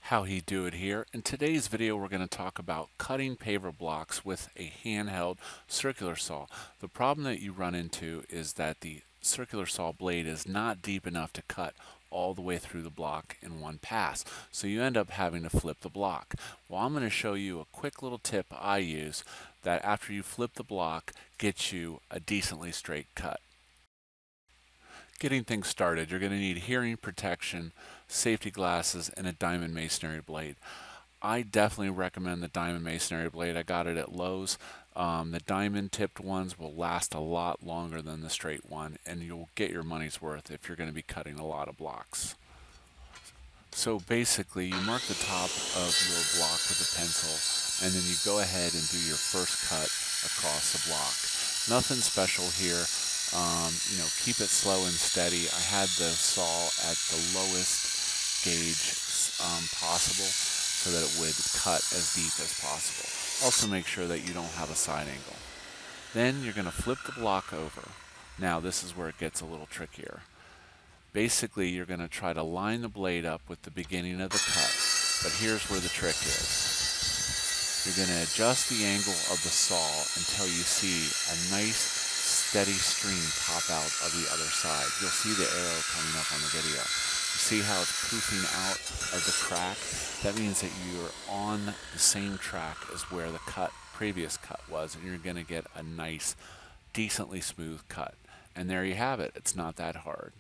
How he do it here. In today's video we're going to talk about cutting paver blocks with a handheld circular saw. The problem that you run into is that the circular saw blade is not deep enough to cut all the way through the block in one pass, so you end up having to flip the block. Well, I'm going to show you a quick little tip I use that after you flip the block gets you a decently straight cut. Getting things started, you're going to need hearing protection, safety glasses, and a diamond masonry blade. I definitely recommend the diamond masonry blade. I got it at Lowe's. The diamond tipped ones will last a lot longer than the straight one, and you'll get your money's worth if you're going to be cutting a lot of blocks. So basically, you mark the top of your block with a pencil, and then you go ahead and do your first cut across the block. Nothing special here. Keep it slow and steady. I had the saw at the lowest gauge possible so that it would cut as deep as possible. Also make sure that you don't have a side angle. Then you're going to flip the block over. Now this is where it gets a little trickier. Basically you're going to try to line the blade up with the beginning of the cut, but here's where the trick is. You're going to adjust the angle of the saw until you see a nice steady stream pop out of the other side. You'll see the arrow coming up on the video. You see how it's poofing out of the crack? That means that you're on the same track as where the previous cut was, and you're going to get a nice, decently smooth cut. And there you have it. It's not that hard.